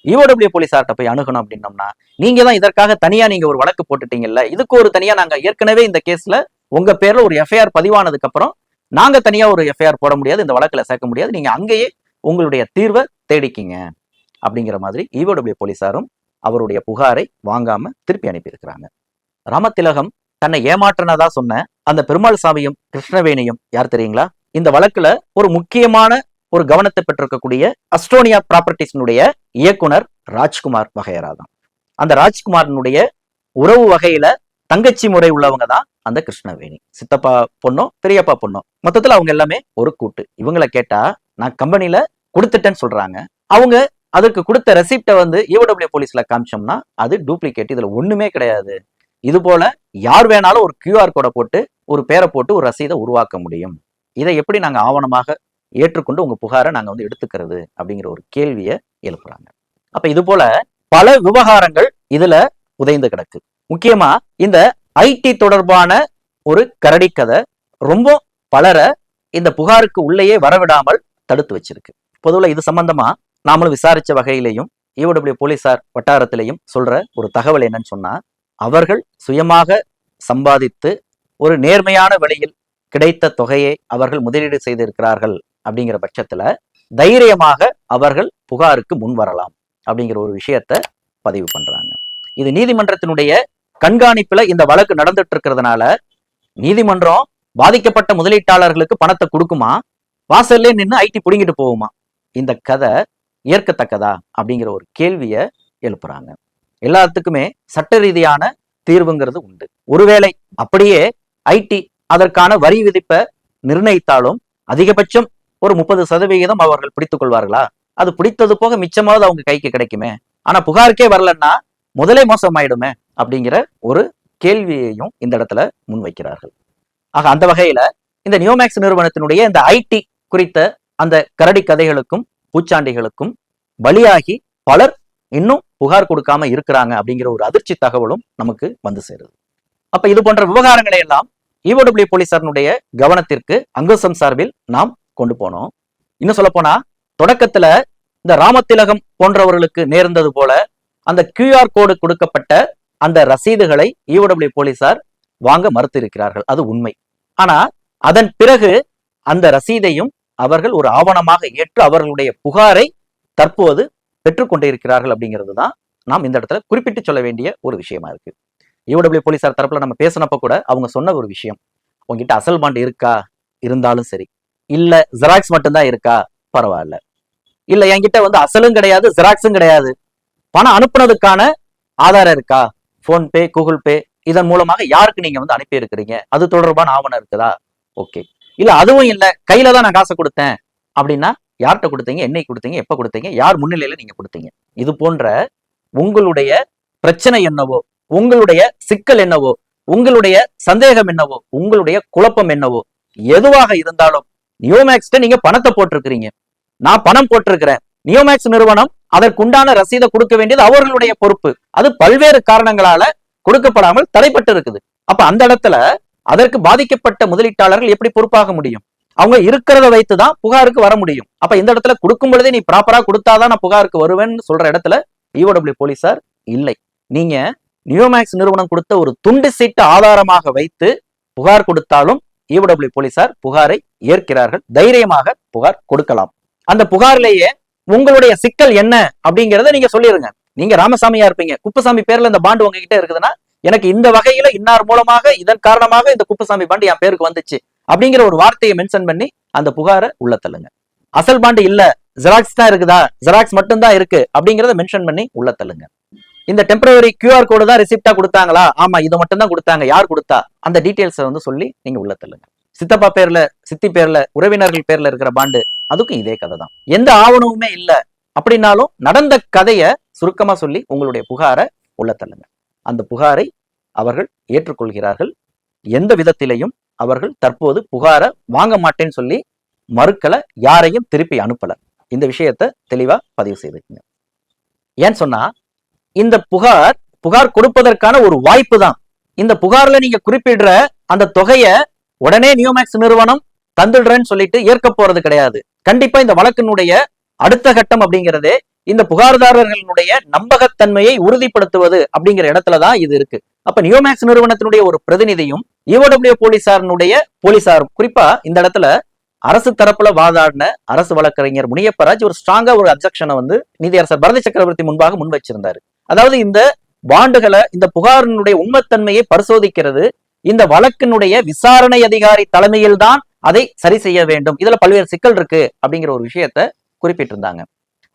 ஈஓடபிள்யூ போலீஸார்ட்ட போய் அணுகணும் அப்படின்னோம்னா, நீங்க தான் இதற்காக தனியா நீங்க ஒரு வழக்கு போட்டுட்டீங்கல்ல, இதுக்கு ஒரு தனியா நாங்க ஏற்கனவே இந்த கேஸ்ல உங்க பேர்ல ஒரு எஃப்ஐஆர் பதிவானதுக்கு அப்புறம் நாங்க தனியா ஒரு எஃப்ஐஆர் போட முடியாது, இந்த வழக்குல சேர்க்க முடியாது, நீங்க அங்கேயே உங்களுடைய தீர்வை தேடிக்கிங்க அப்படிங்கிற மாதிரி ஈஓடபிள்யூ போலீசாரும் அவருடைய புகாரை வாங்காம திருப்பி அனுப்பியிருக்கிறாங்க. ராமதிலகம் தன்னை ஏமாற்றினதா சொன்ன அந்த பெருமாள் சாமியும் கிருஷ்ணவேணியும் யார் தெரியுங்களா? இந்த வழக்குல ஒரு முக்கியமான ஒரு கவனத்தை பெற்றிருக்கக்கூடிய அஸ்டோனியா ப்ராப்பர்ட்டிஸ்னுடைய இயக்குனர் ராஜ்குமார் வகையரா தான். அந்த ராஜ்குமாரனுடைய உறவு வகையில தங்கச்சி முறை உள்ளவங்க தான் அந்த கிருஷ்ணவேணி. சித்தப்பா பொண்ணோ பெரியப்பா பொண்ணோ, மொத்தத்துல அவங்க எல்லாமே ஒரு கூட்டு. இவங்களை கேட்டா நான் கம்பெனில கொடுத்துட்டேன்னு சொல்றாங்க. அவங்க அதற்கு கொடுத்த ரெசிப்டை வந்து ஈஓடபிள்யூ போலீஸ்ல காமிச்சோம்னா அது டூப்ளிகேட், இதுல ஒண்ணுமே கிடையாது. இது போல யார் வேணாலும் ஒரு QR கோடை போட்டு ஒரு பேரை போட்டு ஒரு ரசீதை உருவாக்க முடியும். இதை எப்படி நாங்க ஆவணமாக ஏற்றுக்கொண்டு உங்க புகாரை நாங்க வந்து எடுத்துக்கிறது அப்படிங்கிற ஒரு கேள்வியை எழுப்புறாங்க. அப்ப இது போல பல விவகாரங்கள் இதுல உதைந்து கிடக்கு. முக்கியமா இந்த ஐடி தொடர்பான ஒரு கரடி கதை ரொம்ப பலரை இந்த புகாருக்கு உள்ளேயே வரவிடாமல் தடுத்து வச்சிருக்கு. பொதுவில் இது சம்பந்தமா நாமளும் விசாரிச்ச வகையிலையும் ஈஓடபிள்யூ போலீசார் வட்டாரத்திலையும் சொல்ற ஒரு தகவல் என்னன்னு சொன்னா, அவர்கள் சுயமாக சம்பாதித்து ஒரு நேர்மையான வழியில் கிடைத்த தொகையை அவர்கள் முதலீடு செய்திருக்கிறார்கள் அப்படிங்கிற பட்சத்துல தைரியமாக அவர்கள் புகாருக்கு முன் வரலாம் அப்படிங்கிற ஒரு விஷயத்த பதிவு பண்றாங்க. இது நீதிமன்றத்தினுடைய கண்காணிப்புல இந்த வழக்கு நடந்துட்டு இருக்கிறதுனால நீதிமன்றம் பாதிக்கப்பட்ட முதலீட்டாளர்களுக்கு பணத்தை கொடுக்குமா, வாசல்லே நின்று ஐடி புடுங்கிட்டு போகுமா? இந்த கதை ஏற்கத்தக்கதா அப்படிங்கிற ஒரு கேள்வியை எழுப்புறாங்க. எல்லாத்துக்குமே சட்ட ரீதியான தீர்வுங்கிறது உண்டு. ஒருவேளை அப்படியே ஐடி அதற்கான வரி விதிப்பை நிர்ணயித்தாலும் அதிகபட்சம் ஒரு 30% அவர்கள் பிடித்துக் கொள்வார்களா? அது பிடித்தது போக மிச்சமாவது அவங்க கைக்கு கிடைக்குமே. ஆனா புகாருக்கே வரலன்னா முதலே மோசமாயிடுமே அப்படிங்கிற ஒரு கேள்வியையும் இந்த இடத்துல முன்வைக்கிறார்கள். ஆக அந்த வகையில இந்த நியோமேக்ஸ் நிறுவனத்தினுடைய இந்த ஐடி குறித்த அந்த கரடி கதைகளுக்கும் பூச்சாண்டிகளுக்கும் பலியாகி பலர் இன்னும் புகார் கொடுக்காம இருக்கிறாங்க அப்படிங்கிற ஒரு அதிர்ச்சி தகவலும் நமக்கு வந்து சேருது. அப்ப இது போன்ற விவகாரங்களை எல்லாம் ஈஓடபிள்யூ போலீசாருடைய கவனத்திற்கு அங்குசம் சார்பில் நாம் கொண்டு போனோம். இன்னும் சொல்ல போனா தொடக்கத்துல இந்த ராமதிலகம் போன்றவர்களுக்கு நேர்ந்தது போல அந்த QR கோடு கொடுக்கப்பட்ட அந்த ரசீதுகளை ஈஓடபிள்யூ போலீசார் வாங்க மறுத்து இருக்கிறார்கள், அது உண்மை. ஆனா அதன் பிறகு அந்த ரசீதையும் அவர்கள் ஒரு ஆவணமாக ஏற்று அவர்களுடைய புகாரை தற்போது பெற்றுக்கொண்டிருக்கிறார்கள் அப்படிங்கிறது தான் நாம் இந்த இடத்துல குறிப்பிட்டு சொல்ல வேண்டிய ஒரு விஷயமா இருக்கு. ஈஓடபிள்யூ போலீசார் தரப்புல நம்ம பேசினப்ப கூட அவங்க சொன்ன ஒரு விஷயம், உங்ககிட்ட அசல் பாண்ட் இருக்கா, இருந்தாலும் சரி, இல்ல ஜெராக்ஸ் மட்டும்தான் இருக்கா, பரவாயில்ல, இல்ல என்கிட்ட வந்து அசலும் கிடையாது ஜெராக்ஸும் கிடையாது, பணம் அனுப்புனதுக்கான ஆதாரம் இருக்கா, போன்பே கூகுள் பே இதன் மூலமாக யாருக்கு நீங்க வந்து அனுப்பி இருக்கிறீங்க, அது தொடர்பான ஆவணம் இருக்குதா, ஓகே. இல்ல அதுவும் இல்ல கையில தான் நான் காசை கொடுத்தேன் அப்படின்னா யார்கிட்ட கொடுத்தீங்க, என்னைக்கு கொடுத்தீங்க, எப்ப கொடுத்தீங்க, யார் முன்னிலையில நீங்க கொடுத்தீங்க, இது போன்ற உங்களுடைய பிரச்சனை என்னவோ, உங்களுடைய சிக்கல் என்னவோ, உங்களுடைய சந்தேகம் என்னவோ, உங்களுடைய குழப்பம் என்னவோ, எதுவாக இருந்தாலும் நியோமேக்ஸ்ட நீங்க பணத்தை போட்டிருக்கிறீங்க, நான் பணம் போட்டிருக்கிறேன், நியோமேக்ஸ் நிறுவனம் அதற்குண்டான ரசீதை கொடுக்க வேண்டியது அவர்களுடைய பொறுப்பு. அது பல்வேறு காரணங்களால கொடுக்கப்படாமல் தடைப்பட்டு இருக்குது. அப்ப அந்த இடத்துல அதற்கு பாதிக்கப்பட்ட முதலீட்டாளர்கள் எப்படி பொறுப்பாக முடியும்? அவங்க இருக்கிறத வைத்துதான் புகாருக்கு வர முடியும். அப்ப இந்த இடத்துல கொடுக்கும் பொழுதே நீ ப்ராப்பரா கொடுத்தாதான் நான் புகாருக்கு வருவேன்னு சொல்ற இடத்துல இஓடபிள்யூ போலீசார் இல்லை. நீங்க நியோமேக்ஸ் நிறுவனம் கொடுத்த ஒரு துண்டு சீட்டு ஆதாரமாக வைத்து புகார் கொடுத்தாலும் இஓடபிள்யூ போலீசார் புகாரை ஏற்கிறார்கள். தைரியமாக புகார் கொடுக்கலாம். அந்த புகாரிலேயே உங்களுடைய சிக்கல் என்ன அப்படிங்கறத நீங்க சொல்லிருங்க. நீங்க ராமசாமியா இருப்பீங்க, குப்புசாமி பேர்ல இந்த பாண்டு உங்ககிட்ட இருக்குதுன்னா, எனக்கு இந்த வகையில இன்னார் மூலமாக இதன் காரணமாக இந்த குப்புசாமி பாண்டு என் பேருக்கு வந்துச்சு அப்படிங்கிற ஒரு வார்த்தையை மென்ஷன் பண்ணி அந்த புகாரை உள்ள தள்ளுங்க. அசல் பாண்டு இல்ல, ஜெராக்ஸ் தான் இருக்குதா, ஜெராக்ஸ் மட்டும் தான் இருக்கு அப்படிங்கறத மென்ஷன் பண்ணி உள்ள தள்ளுங்க. இந்த டெம்பரரி கியூஆர் கோடு தான் ரிசிப்டா கொடுத்தாங்களா? ஆமா, இதை மட்டும் தான் கொடுத்தாங்க. யார் கொடுத்தா? அந்த டீடைல்ஸ் வந்து சொல்லி நீங்க உள்ள தள்ளுங்க. சித்தப்பா பேர்ல, சித்தி பேர்ல, உறவினர்கள் பேர்ல இருக்கிற பாண்டு, அதுக்கும் இதே கதை தான். எந்த ஆவணமுமே இல்ல அப்படின்னாலும் நடந்த கதையை சுருக்கமா சொல்லி உங்களுடைய புகாரை உள்ள தள்ளுங்க. அந்த புகாரை அவர்கள் ஏற்றுக்கொள்கிறார்கள். எந்த விதத்திலையும் அவர்கள் தற்போது புகாரை வாங்க மாட்டேன்னு சொல்லி மறுக்கல, யாரையும் திருப்பி அனுப்பல. இந்த விஷயத்தை தெளிவா பதிவு செய்துக்குங்க. ஏன்னு சொன்னா, இந்த புகார் கொடுப்பதற்கான ஒரு வாய்ப்பு தான். இந்த புகார்ல நீங்க குறிப்பிடுற அந்த தொகையை உடனே நியோமேக்ஸ் நிறுவனம் தந்துடுறேன்னு சொல்லிட்டு ஏற்க போறது கிடையாது. கண்டிப்பா இந்த வழக்கினுடைய அடுத்த கட்டம் அப்படிங்கிறதே இந்த புகார்தாரர்களுடைய நம்பகத்தன்மையை உறுதிப்படுத்துவது அப்படிங்கிற இடத்துலதான் இது இருக்கு. அப்ப நியோமேக்ஸ் நிறுவனத்தினுடைய ஒரு பிரதிநிதியும் இஓடபிள்யூ போலீசாரும் குறிப்பா இந்த இடத்துல அரசு தரப்புல வாதாடின அரசு வழக்கறிஞர் முனியப்பராஜ் ஒரு ஸ்ட்ராங்கா ஒரு அப்ஜெக்ஷனை வந்து நீதியரசர் பரத சக்கரவர்த்தி முன்பாக முன் வச்சிருந்தாரு. அதாவது இந்த பாண்டுகளை, இந்த புகாரினுடைய உண்மைத்தன்மையை பரிசோதிக்கிறது இந்த வழக்கினுடைய விசாரணை அதிகாரி தலைமையில் தான் அதை சரி செய்ய வேண்டும். இதுல பல்வேறு சிக்கல் இருக்கு அப்படிங்கிற ஒரு விஷயத்த குறிப்பிட்டிருந்தாங்க.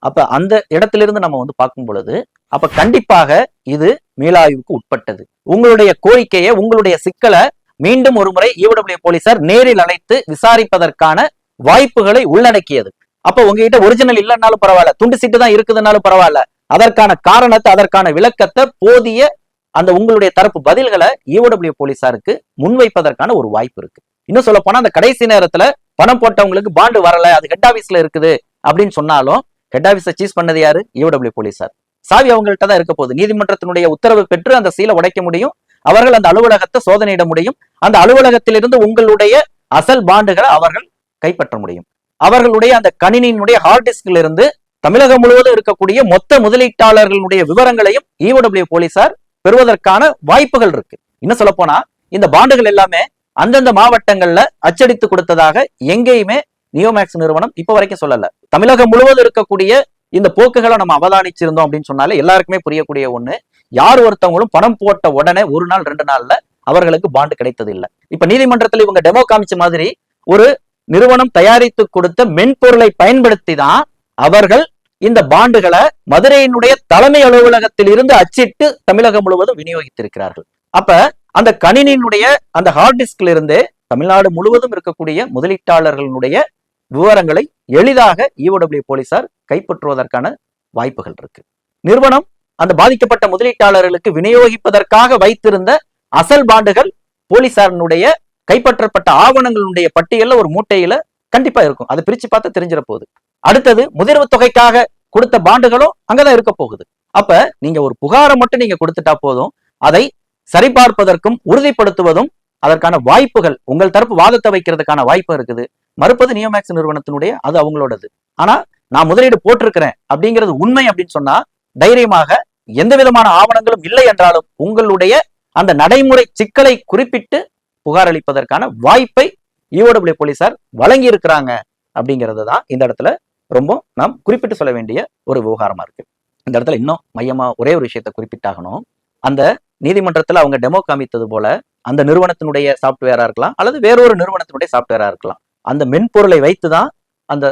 அப்ப அந்த இடத்திலிருந்து நம்ம வந்து பார்க்கும் பொழுது அப்ப கண்டிப்பாக இது மீளாய்வுக்கு உட்பட்டது. உங்களுடைய கோரிக்கையை, உங்களுடைய சிக்கலை மீண்டும் ஒரு முறை இஓடபிள்யூ போலீசார் நேரில் அழைத்து விசாரிப்பதற்கான வாய்ப்புகளை உள்ளடக்கியது. அப்ப உங்ககிட்ட ஒரிஜினல் இல்லைன்னாலும் பரவாயில்ல, துண்டு சீட்டு தான் இருக்குதுன்னாலும் பரவாயில்ல, அதற்கான காரணத்தை, அதற்கான விளக்கத்தை, போதிய அந்த உங்களுடைய தரப்பு பதில்களை இஓடபிள்யூ போலீசாருக்கு முன்வைப்பதற்கான ஒரு வாய்ப்பு இருக்கு. இன்னும் சொல்ல போனா அந்த கடைசி நேரத்துல பணம் போட்டவங்களுக்கு பாண்டு வரல, அது ஹெட் ஆபீஸ்ல இருக்குது அப்படின்னு சொன்னாலும் ஹெட் ஆபீஸை சீஸ் பண்ணது யாரு? இஓடபிள்யூ போலீசார். சாவி அவங்கள்ட்ட தான் இருக்க போகுது. நீதிமன்றத்தினுடைய உத்தரவு பெற்று அந்த சீலை உடைக்க முடியும், அவர்கள் அந்த அலுவலகத்தை சோதனையிட முடியும், அந்த அலுவலகத்திலிருந்து உங்களுடைய அசல் பாண்டுகளை அவர்கள் கைப்பற்ற முடியும். அவர்களுடைய அந்த கணினியினுடைய ஹார்ட் டிஸ்க்ல இருந்து தமிழகம் முழுவதும் இருக்கக்கூடிய மொத்த முதலீட்டாளர்களுடைய விவரங்களையும் இஓடபிள்யூ போலீசார் பெறுவதற்கான வாய்ப்புகள் இருக்கு. இன்னும் சொல்ல போனா இந்த பாண்டுகள் எல்லாமே அந்தந்த மாவட்டங்கள்ல அச்சடித்து கொடுத்ததாக எங்கேயுமே நியோமேக்ஸ் நிறுவனம் இப்ப வரைக்கும் சொல்லல. தமிழகம் முழுவதும் இருக்கக்கூடிய இந்த போக்குகளை நம்ம அவதானிச்சிருந்தோம் அப்படின்னு சொன்னாலே எல்லாருக்குமே புரியக்கூடிய ஒண்ணு, யார் ஒருத்தவங்களும் பணம் போட்ட உடனே ஒரு நாள் 2 நாள்ல அவர்களுக்கு பாண்டு கிடைத்தது இல்லை. இப்ப நீதிமன்றத்தில் இவங்க டெமோ காமிச்ச மாதிரி ஒரு நிறுவனம் தயாரித்து கொடுத்த மென்பொருளை பயன்படுத்தி தான் அவர்கள் இந்த பாண்டுகளை மதுரையினுடைய தலைமை அலுவலகத்தில் இருந்து அச்சிட்டு தமிழகம் முழுவதும் விநியோகித்திருக்கிறார்கள். அப்ப அந்த கணினியினுடைய அந்த ஹார்ட் டிஸ்க்ல இருந்து தமிழ்நாடு முழுவதும் இருக்கக்கூடிய முதலீட்டாளர்களுடைய விவரங்களை எளிதாக இஓடபிள்யூ போலீசார் கைப்பற்றுவதற்கான வாய்ப்புகள் இருக்கு. நிறுவனம் அந்த பாதிக்கப்பட்ட முதலீட்டாளர்களுக்கு விநியோகிப்பதற்காக வைத்திருந்த அசல் பாண்டுகள் போலீசாரினுடைய கைப்பற்றப்பட்ட ஆவணங்களுடைய பட்டியல்ல ஒரு மூட்டையில கண்டிப்பா இருக்கும். அதை பிரிச்சு பார்த்து தெரிஞ்சிட போகுது. அடுத்தது முதிர்வு தொகைக்காக கொடுத்த பாண்டுகளும் அங்கதான் இருக்க போகுது. அப்ப நீங்க ஒரு புகாரை மட்டும் நீங்க கொடுத்துட்டா போதும், அதை சரிபார்ப்பதற்கும் உறுதிப்படுத்துவதும் அதற்கான வாய்ப்புகள், உங்கள் தரப்பு வாதத்தை வைக்கிறதுக்கான வாய்ப்பு இருக்குது. மறுப்பது நியோமேக்ஸ் நிறுவனத்தினுடைய, அது அவங்களோடது. ஆனா நான் முதலீடு போட்டிருக்கிறேன் அப்படிங்கிறது உண்மை அப்படின்னு சொன்னா தைரியமாக எந்த விதமான ஆவணங்களும் இல்லை என்றாலும் உங்களுடைய அந்த நடைமுறை சிக்கலை குறிப்பிட்டு புகார் அளிப்பதற்கான வாய்ப்பை இஓடபிள்யூ போலீசார் வழங்கி இருக்கிறாங்க அப்படிங்கிறது தான் இந்த இடத்துல ரொம்ப நாம் குறிப்பிட்டு சொல்ல வேண்டிய ஒரு விவகாரமா இருக்கு. இந்த இடத்துல இன்னும் மையமா ஒரே ஒரு விஷயத்தை குறிப்பிட்டாகணும். அந்த நீதிமன்றத்துல அவங்க டெமோ காமித்தது போல அந்த நிறுவனத்தினுடைய சாப்ட்வேரா இருக்கலாம் அல்லது வேறொரு நிறுவனத்தினுடைய சாப்ட்வேரா இருக்கலாம், அந்த மென்பொருளை வைத்துதான் அந்த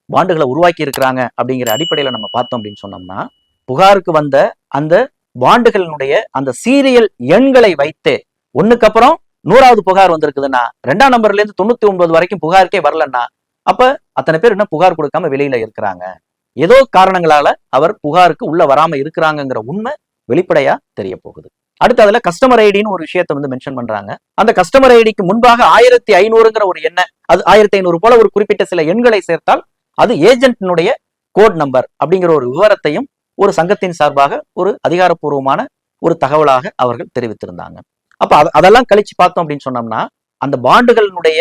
பாண்டுகளை உருவாக்கி இருக்கிறாங்க அப்படிங்கிற அடிப்படையில நம்ம பார்த்தோம் அப்படின்னு சொன்னோம்னா, புகாருக்கு வந்த அந்த பாண்டுகளினுடைய அந்த சீரியல் எண்களை வைத்து ஒண்ணுக்கு அப்புறம் 100வது புகார் வந்திருக்குதுன்னா 2ஆம் நம்பர்ல இருந்து 99 வரைக்கும் புகாருக்கே வரலன்னா அப்ப அத்தனை பேர் என்ன புகார் கொடுக்காம வெளியில இருக்கிறாங்க, ஏதோ காரணங்களால அவர் புகாருக்கு உள்ள வராம இருக்கிறாங்கிற உண்மை வெளிப்படையா தெரிய போகுது. அடுத்து அதுல கஸ்டமர் ஐடின்னு ஒரு விஷயத்தை வந்து மென்ஷன் பண்றாங்க. அந்த கஸ்டமர் ஐடிக்கு முன்பாக 1500ங்கிற ஒரு எண்ணை, அது 1500 போல ஒரு குறிப்பிட்ட சில எண்களை சேர்த்தால் அது ஏஜென்ட்னுடைய கோட் நம்பர் அப்படிங்கிற ஒரு விவரத்தையும் ஒரு சங்கத்தின் சார்பாக ஒரு அதிகாரப்பூர்வமான ஒரு தகவலாக அவர்கள் தெரிவித்திருந்தாங்க. அப்ப அதெல்லாம் கழிச்சு பார்த்தோம் அப்படின்னு சொன்னோம்னா அந்த பாண்டுகளினுடைய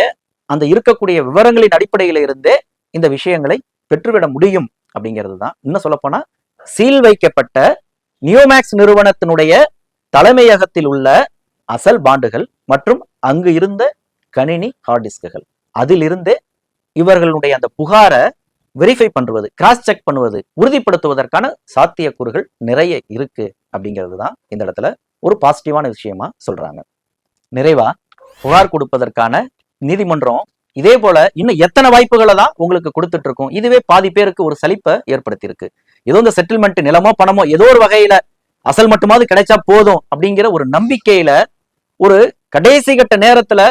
அந்த இருக்கக்கூடிய விவரங்களின் அடிப்படையில இருந்தே இந்த விஷயங்களை பெற்றுவிட முடியும் அப்படிங்கிறது தான். இன்னும் சொல்ல போனா சீல் வைக்கப்பட்ட நியோமேக்ஸ் நிறுவனத்தினுடைய தலைமையகத்தில் உள்ள அசல் பாண்டுகள் மற்றும் அங்கு இருந்த கணினி ஹார்ட் டிஸ்குகள், அதிலிருந்தே இவர்களுடைய அந்த புகாரை வெரிஃபை பண்ணுவது, கிராஸ் செக் பண்ணுவது, உறுதிப்படுத்துவதற்கான சாத்தியக்கூறுகள் நிறைய இருக்கு அப்படிங்கிறது தான் இந்த இடத்துல ஒரு பாசிட்டிவான விஷயமா சொல்றாங்க. நிறைவா புகார் கொடுப்பதற்கான நீதிமன்றம் இதே போல இன்னும் எத்தனை வாய்ப்புகளை தான் உங்களுக்கு கொடுத்துட்டு இருக்கும். இதுவே பாதி பேருக்கு ஒரு சலிப்பை ஏற்படுத்தி இருக்கு. ஏதோ இந்த செட்டில்மெண்ட் நிலமோ பணமோ ஏதோ ஒரு வகையில அசல் மட்டுமாவது கிடைச்சா போதும் அப்படிங்கிற ஒரு நம்பிக்கையில ஒரு கடைசி கட்ட நேரத்துல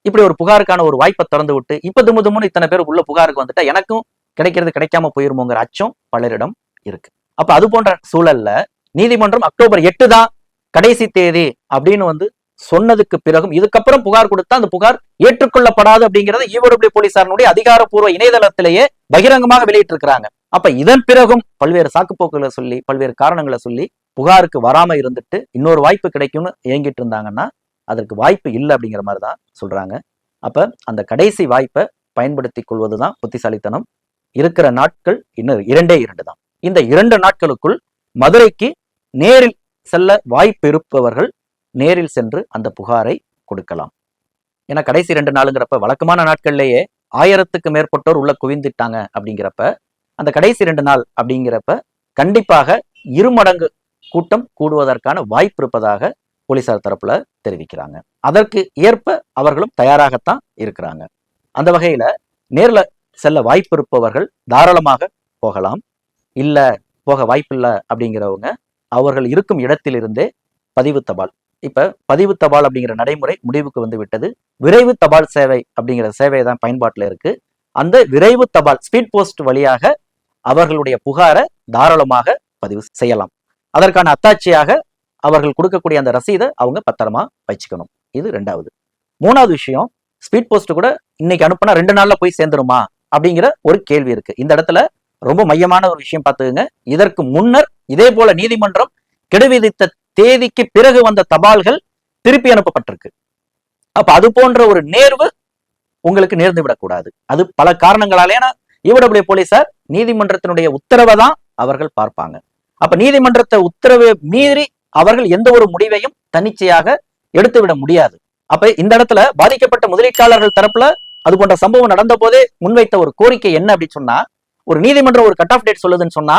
இப்படி ஒரு புகாருக்கான ஒரு வாய்ப்பை திறந்து விட்டு இப்ப துமுன்னு இத்தனை பேர் உள்ள புகாருக்கு வந்துட்டா எனக்கும் கிடைக்கிறது கிடைக்காம போயிருமோங்கிற அச்சம் பலரிடம் இருக்கு. அப்ப அது போன்ற சூழல்ல நீதிமன்றம் அக்டோபர் 8 தான் கடைசி தேதி அப்படின்னு சொன்னதுக்கு பிறகும் இதுக்கப்புறம் புகார் கொடுத்தா அந்த புகார் ஏற்றுக்கொள்ளப்படாது அப்படிங்கறத ஈவடபிள்யூ போலீசாரனுடைய அதிகாரப்பூர்வ இணையதளத்திலேயே பகிரங்கமாக வெளியிட்டு இருக்கிறாங்க. அப்ப இதன் பிறகும் பல்வேறு சாக்குப்போக்குகளை சொல்லி பல்வேறு காரணங்களை சொல்லி புகாருக்கு வராம இருந்துட்டு இன்னொரு வாய்ப்பு கிடைக்கும்னு ஏங்கிட்டு இருந்தாங்கன்னா அதற்கு வாய்ப்பு இல்லை அப்படிங்கிற மாதிரிதான் சொல்றாங்க. அப்ப அந்த கடைசி வாய்ப்பை பயன்படுத்தி கொள்வதுதான் புத்திசாலித்தனம். இருக்கிற நாட்கள் இன்னும் 2 தான். இந்த 2 நாட்களுக்குள் மதுரைக்கு நேரில் செல்ல வாய்ப்பு இருப்பவர்கள் நேரில் சென்று அந்த புகாரை கொடுக்கலாம். ஏன்னா கடைசி 2 நாளுங்கிறப்ப வழக்கமான நாட்கள்லேயே 1000க்கு மேற்பட்டோர் உள்ள குவிந்துட்டாங்க அப்படிங்கிறப்ப அந்த கடைசி 2 நாள் அப்படிங்கிறப்ப கண்டிப்பாக 2 மடங்கு கூட்டம் கூடுவதற்கான வாய்ப்பு இருப்பதாக போலீசார் தரப்புல தெரிவிக்கிறாங்க. அதற்கு ஏற்ப அவர்களும் தயாராகத்தான் இருக்கிறாங்க. அந்த வகையில நேர்ல செல்ல வாய்ப்பு இருப்பவர்கள் தாராளமாக போகலாம். இல்ல போக வாய்ப்பு இல்லை அப்படிங்கிறவங்க அவர்கள் இருக்கும் இடத்திலிருந்தே பதிவு தபால், இப்ப பதிவு தபால் அப்படிங்கிற நடைமுறை முடிவுக்கு வந்து விட்டது. விரைவு தபால் சேவை அப்படிங்கிற சேவை தான் பயன்பாட்டில் இருக்கு. அந்த விரைவு தபால் ஸ்பீட் போஸ்ட் வழியாக அவர்களுடைய புகாரை தாராளமாக பதிவு செய்யலாம். அதற்கான அத்தாட்சியாக அவர்கள் கொடுக்கக்கூடிய அந்த ரசீதை அவங்க பத்திரமா வச்சுக்கணும். இது 2வது. 3வது விஷயம், ஸ்பீட் போஸ்ட் கூட இன்னைக்கு அனுப்புனா 2 நாள்ல போய் சேர்ந்துருமா அப்படிங்கிற ஒரு கேள்வி இருக்கு. இந்த இடத்துல ரொம்ப மையமான ஒரு விஷயம் பார்த்துக்குங்க. இதற்கு முன்னர் இதே போல நீதிமன்றம் கெடு விதித்த தேதிக்கு பிறகு வந்த தபால்கள் திருப்பி அனுப்பப்பட்டிருக்கு. அப்ப அது போன்ற ஒரு நேர்வு உங்களுக்கு நேர்ந்து விடக்கூடாது. அது பல காரணங்களால, ஏன்னா ஈவடபிள்யூ போலீசார் நீதிமன்றத்தினுடைய உத்தரவை தான் அவர்கள் பார்ப்பாங்க. அப்ப நீதிமன்றத்தை உத்தரவை மீறி அவர்கள் எந்த ஒரு முடிவையும் தன்னிச்சையாக எடுத்துவிட முடியாது. அப்ப இந்த இடத்துல பாதிக்கப்பட்ட முதலீட்டாளர்கள் தரப்புல அது போன்ற சம்பவம் நடந்த போதே முன்வைத்த ஒரு கோரிக்கை என்ன அப்படின்னு சொன்னா, ஒரு நீதிமன்றம் ஒரு கட் ஆஃப் டேட் சொல்லுதுன்னு சொன்னா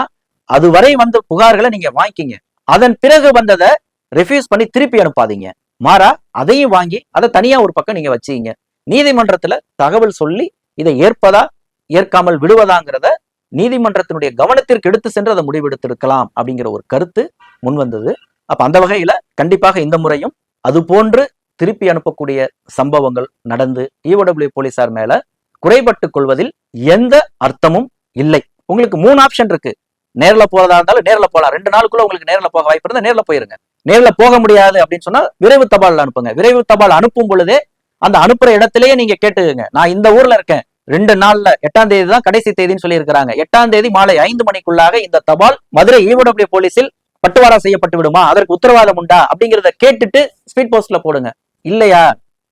அதுவரை வந்த புகார்களை நீங்க வாங்கிக்கிங்க, அதன் பிறகு வந்ததை ரெஃப்யூஸ் பண்ணி திருப்பி அனுப்பாதீங்க, மாறா அதையும் வாங்கி அதை தனியா ஒரு பக்கம் நீங்க வச்சுங்க. நீதிமன்றத்துல தகவல் சொல்லி இதை ஏற்பதா ஏற்காமல் விடுவதாங்கிறத நீதிமன்றத்தினுடைய கவனத்திற்கு எடுத்து சென்று அதை முடிவெடுத்திருக்கலாம் அப்படிங்கிற ஒரு கருத்து முன் வந்தது. அப்ப அந்த வகையில கண்டிப்பாக இந்த முறையும் அது போன்று திருப்பி அனுப்பக்கூடிய சம்பவங்கள் நடந்து ஈவடபிள்யூ போலீசார் மேல குறைபட்டுக் கொள்வதில் எந்த அர்த்தமும் இல்லை. உங்களுக்கு 3 ஆப்ஷன் இருக்கு. நேர்ல போறதா இருந்தாலும் நேர்ல போகலாம். 2 நாளுக்குள்ள உங்களுக்கு நேர்ல போக வாய்ப்பு இருந்தா நேர்ல போயிருங்க. நேர்ல போக முடியாது அப்படின்னு சொன்னா விரைவு தபால் அனுப்புங்க. விரைவு தபால் அனுப்பும் பொழுதே அந்த அனுப்புற இடத்திலேயே நீங்க கேட்டுங்க, நான் இந்த ஊர்ல இருக்கேன், 2 நாள்ல 8ஆம் தேதி தான் கடைசி தேதின்னு சொல்லி இருக்கிறாங்க, 8ஆம் தேதி மாலை 5 மணிக்குள்ளாக இந்த தபால் மதுரை ஈவடபிள்யூ போலீஸில் பட்டுவாடா செய்யப்பட்டு விடுமா, அதற்கு உத்தரவாதம் உண்டா அப்படிங்கிறத கேட்டுட்டு ஸ்பீட் போஸ்ட்ல போடுங்க. இல்லையா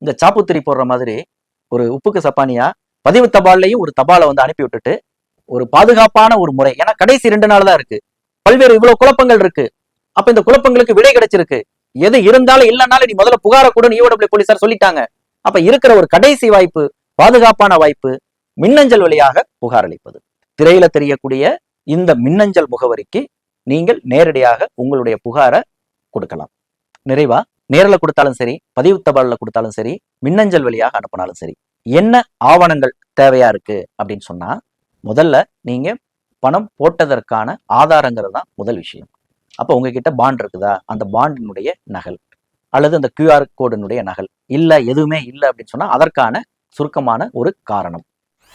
இந்த சாப்புத்திரி போடுற மாதிரி ஒரு உப்புக்கு சப்பானியா பதிவு தபால்லையும் ஒரு தபாலை அனுப்பி விட்டுட்டு ஒரு பாதுகாப்பான ஒரு முறை, ஏன்னா கடைசி 2 நாள் தான் இருக்கு, பல்வேறு இவ்வளவு குழப்பங்கள் இருக்கு. அப்ப இந்த குழப்பங்களுக்கு விடை கிடைச்சிருக்கு. எது இருந்தாலும் இல்லைனாலும் நீ முதல்ல புகார கூட ஈவடபிள்யூ போலீசார் சொல்லிட்டாங்க. அப்ப இருக்கிற ஒரு கடைசி வாய்ப்பு, பாதுகாப்பான வாய்ப்பு, மின்னஞ்சல் வழியாக புகார் அளிப்பது. திரையில தெரியக்கூடிய இந்த மின்னஞ்சல் முகவரிக்கு நீங்கள் நேரடியாக உங்களுடைய புகாரை கொடுக்கலாம். நிறைவா நேரில் கொடுத்தாலும் சரி, பதிவு தபால்ல கொடுத்தாலும் சரி, மின்னஞ்சல் வழியாக அனுப்பினாலும் சரி, என்ன ஆவணங்கள் தேவையா இருக்கு அப்படின்னு சொன்னா, முதல்ல நீங்க பணம் போட்டதற்கான ஆதாரங்கிறது தான் முதல் விஷயம். அப்ப உங்ககிட்ட பாண்ட் இருக்குதா, அந்த பாண்டினுடைய நகல் அல்லது அந்த QR கோடினுடைய நகல், இல்ல எதுவுமே இல்லை அப்படின்னு சொன்னா அதற்கான சுருக்கமான ஒரு காரணம்.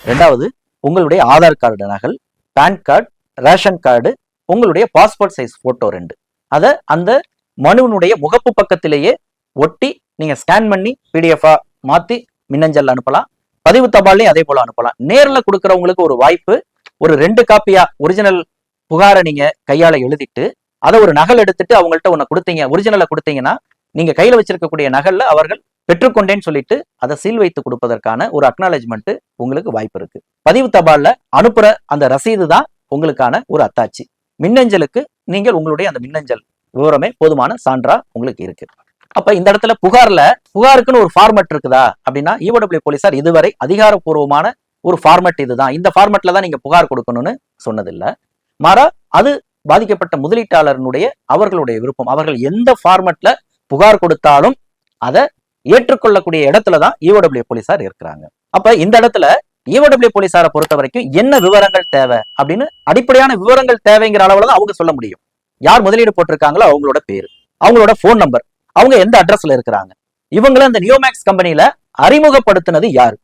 2வது உங்களுடைய ஆதார் கார்டு நகல், பேன் கார்டு, ரேஷன் கார்டு, உங்களுடைய பாஸ்போர்ட் சைஸ் போட்டோ 2, அதை அந்த மனுவினுடைய முகப்பு பக்கத்திலேயே ஒட்டி நீங்க ஸ்கேன் பண்ணி PDF-ஆ மாத்தி மின்னஞ்சல் அனுப்பலாம். பதிவு தபாலையும் அதே போல அனுப்பலாம். நேர்ல கொடுக்கறவங்களுக்கு ஒரு வாய்ப்பு, ஒரு 2 காப்பியா ஒரிஜினல் புகாரை நீங்க கையால எழுதிட்டு அதை ஒரு நகல் எடுத்துட்டு அவங்கள்ட்ட ஒண்ணு கொடுத்தீங்க, ஒரிஜினலை கொடுத்தீங்கன்னா நீங்க கையில வச்சிருக்கக்கூடிய நகல்ல அவர்கள் பெற்றுக்கொண்டேன்னு சொல்லிட்டு அதை சீல் வைத்து கொடுப்பதற்கான ஒரு அக்னாலேஜ்மெண்ட் உங்களுக்கு வாய்ப்பு இருக்கு. பதிவு தபால்ல அனுப்புற அந்த ரசீது தான் உங்களுக்கான ஒரு அத்தாட்சி. மின்னஞ்சலுக்கு நீங்கள் உங்களுடைய அந்த மின்னஞ்சல் விவரமே போதுமான சான்றா உங்களுக்கு இருக்கு. அப்ப இந்த இடத்துல புகாருக்குன்னு ஒரு ஃபார்மட் இருக்குதா அப்படின்னா EOW போலீசார் இதுவரை அதிகாரப்பூர்வமான ஒரு ஃபார்மட் இதுதான், இந்த ஃபார்மட்ல தான் நீங்க புகார் கொடுக்கணும்னு சொன்னதில்லை. மாறா அது பாதிக்கப்பட்ட முதலீட்டாளர்களுடைய அவர்களுடைய விருப்பம். அவர்கள் எந்த ஃபார்மட்ல புகார் கொடுத்தாலும் அதை ஏற்றுக்கொள்ளக்கூடிய இடத்துலதான் EOW போலீசார் இருக்கிறாங்க. அப்ப இந்த இடத்துல EOW போலீசாரை பொறுத்த வரைக்கும் என்ன விவரங்கள் தேவை அப்படின்னு அடிப்படையான விவரங்கள் தேவைங்கிற அளவுல தான் அவங்க சொல்ல முடியும். யார் முதலீடு போட்டிருக்காங்களோ அவங்களோட பேரு, அவங்களோட போன் நம்பர், அவங்க எந்த அட்ரஸ்ல இருக்கிறாங்க, இவங்களை இந்த நியோமேக்ஸ் கம்பெனியில அறிமுகப்படுத்தினது யாரு,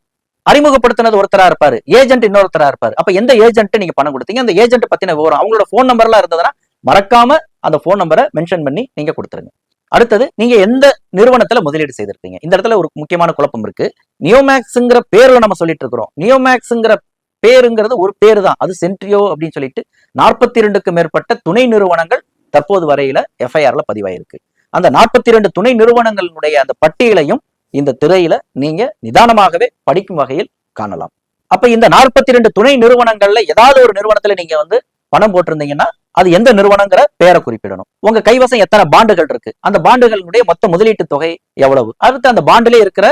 அறிமுகப்படுத்தினது ஒருத்தரா இருப்பாரு, ஏஜென்ட் இன்னொருத்தரா இருப்பாரு. அப்ப எந்த ஏஜென்ட் நீங்க பணம் கொடுத்தீங்க, அந்த ஏஜென்ட் பத்தின விவரம், அவங்களோட போன் நம்பர்லாம் இருந்ததுன்னா மறக்காம அந்த போன் நம்பரை மென்ஷன் பண்ணி நீங்க கொடுத்துருங்க. அடுத்தது நீங்க எந்த நிறுவனத்துல முதலீடு செய்திருக்கீங்க. இந்த இடத்துல ஒரு முக்கியமான குழப்பம் இருக்கு. நியோமேக்ஸ்ங்கிற பேர்ல நம்ம சொல்லிட்டு இருக்கிறோம். நியோமேக்ஸ்ங்கிற பேருங்கிறது ஒரு பேரு தான், அது சென்ட்ரியோ அப்படின்னு சொல்லிட்டு 42க்கும் மேற்பட்ட துணை நிறுவனங்கள் தற்போது வரையில FIRல பதிவாயிருக்கு. அந்த 42 துணை நிறுவனங்களுடைய அந்த பட்டியலையும் இந்த திரையில நீங்க நிதானமாகவே படிக்கும் வகையில் காணலாம். அப்ப இந்த 42 துணை நிறுவனங்கள்ல ஏதாவது ஒரு நிறுவனத்துல நீங்க பணம் போட்டிருந்தீங்கன்னா அது எந்த நிறுவனங்கிற பேரை குறிப்பிடணும். உங்க கைவசம் எத்தனை பாண்டுகள் இருக்கு, அந்த பாண்டுகளுடைய மொத்த முதலீட்டு தொகை எவ்வளவு, அடுத்து அந்த பாண்டிலே இருக்கிற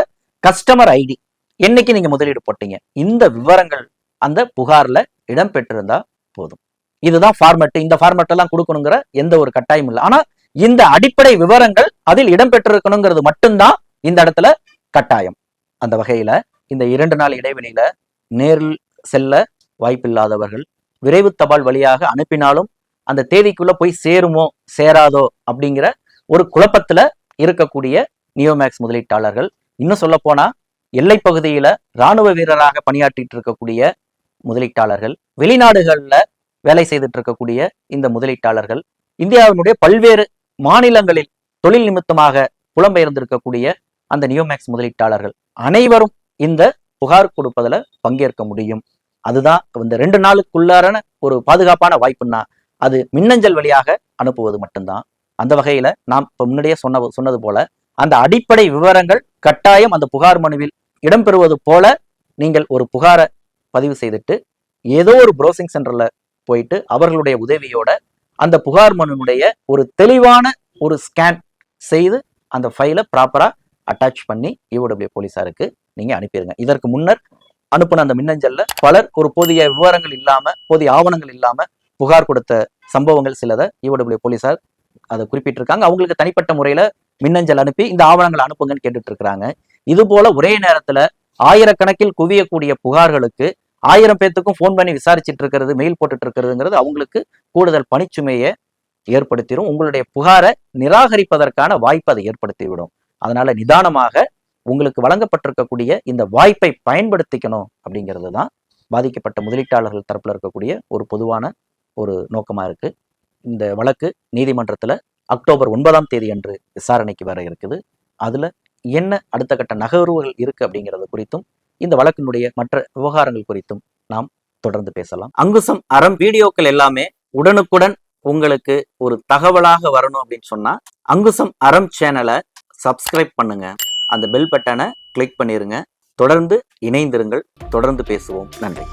கஸ்டமர் ஐடி, என்னைக்கு நீங்க முதலீடு போட்டீங்க, இந்த விவரங்கள் அந்த புகார்ல இடம் பெற்றிருந்தா போதும். இதுதான் ஃபார்மட். இந்த ஃபார்மட் எல்லாம் கொடுக்கணுங்கிற எந்த ஒரு கட்டாயம் இல்லை. ஆனா இந்த அடிப்படை விவரங்கள் அதில் இடம் பெற்றிருக்கணுங்கிறது மட்டும்தான் இந்த இடத்துல கட்டாயம். அந்த வகையில இந்த 2 நாள் இடைவெளியில நேரில் செல்ல வாய்ப்பில்லாதவர்கள் விரைவு தபால் வழியாக அனுப்பினாலும் அந்த தேதிக்குள்ள போய் சேருமோ சேராதோ அப்படிங்கிற ஒரு குழப்பத்துல இருக்கக்கூடிய நியோமேக்ஸ் முதலீட்டாளர்கள், இன்னும் சொல்ல போனா எல்லை பகுதியில இராணுவ வீரராக பணியாற்றிட்டு இருக்கக்கூடிய முதலீட்டாளர்கள், வெளிநாடுகள்ல வேலை செய்துட்டு இருக்கக்கூடிய இந்த முதலீட்டாளர்கள், இந்தியாவினுடைய பல்வேறு மாநிலங்களில் தொழில் நிமித்தமாக புலம்பெயர்ந்திருக்கக்கூடிய அந்த நியோமேக்ஸ் முதலீட்டாளர்கள் அனைவரும் இந்த புகார் கொடுப்பதுல பங்கேற்க முடியும். அதுதான் இந்த 2 நாளுக்குள்ளான ஒரு பாதுகாப்பான வாய்ப்புன்னா அது மின்னஞ்சல் வழியாக அனுப்புவது மட்டும்தான். அந்த வகையில நாம் இப்ப முன்னாடியே சொன்னது போல அந்த அடிப்படை விவரங்கள் கட்டாயம் அந்த புகார் மனுவில் இடம்பெறுவது போல நீங்கள் ஒரு புகாரை பதிவு செய்துட்டு ஏதோ ஒரு ப்ரௌசிங் சென்டர்ல போயிட்டு அவர்களுடைய உதவியோட அந்த புகார் மனுடைய ஒரு தெளிவான ஒரு ஸ்கேன் செய்து அந்த ஃபைலை ப்ராப்பரா அட்டாச் பண்ணி EOW போலீசாருக்கு நீங்க அனுப்பிடுங்க. இதற்கு முன்னர் அனுப்பின அந்த மின்னஞ்சல்ல பலர் ஒரு போதிய விவரங்கள் இல்லாம, போதிய ஆவணங்கள் இல்லாம புகார் கொடுத்த சம்பவங்கள் சிலதை EOW போலீசார் அதை குறிப்பிட்டிருக்காங்க. அவங்களுக்கு தனிப்பட்ட முறையில மின்னஞ்சல் அனுப்பி இந்த ஆவணங்களை அனுப்புங்கன்னு கேட்டுட்டு இருக்கிறாங்க. இது போல ஒரே நேரத்துல ஆயிரக்கணக்கில் குவியக்கூடிய புகார்களுக்கு 1000 பேத்துக்கும் போன் பண்ணி விசாரிச்சுட்டு இருக்கிறது, மெயில் போட்டுட்டு இருக்கிறதுங்கிறது அவங்களுக்கு கூடுதல் பணிச்சுமையை ஏற்படுத்திடும். உங்களுடைய புகாரை நிராகரிப்பதற்கான வாய்ப்பை அதை ஏற்படுத்தி விடும். அதனால நிதானமாக உங்களுக்கு வழங்கப்பட்டிருக்கக்கூடிய இந்த வாய்ப்பை பயன்படுத்திக்கணும் அப்படிங்கிறது தான் பாதிக்கப்பட்ட முதலீட்டாளர்கள் தரப்புல இருக்கக்கூடிய ஒரு பொதுவான ஒரு நோக்கமா இருக்கு. இந்த வழக்கு நீதிமன்றத்துல அக்டோபர் 9ஆம் தேதி அன்று விசாரணைக்கு வர இருக்குது. அதுல என்ன அடுத்த கட்ட நகர்வுகள் இருக்கு அப்படிங்கிறது குறித்தும் இந்த வழக்கினுடைய மற்ற விவகாரங்கள் குறித்தும் நாம் தொடர்ந்து பேசலாம். அங்குசம் அறம் வீடியோக்கள் எல்லாமே உடனுக்குடன் உங்களுக்கு ஒரு தகவலாக வரணும் அப்படின்னு சொன்னா அங்குசம் அறம் சேனலை சப்ஸ்கிரைப் பண்ணுங்க, அந்த பெல் பட்டனை கிளிக் பண்ணிருங்க. தொடர்ந்து இணைந்திருங்கள், தொடர்ந்து பேசுவோம். நன்றி.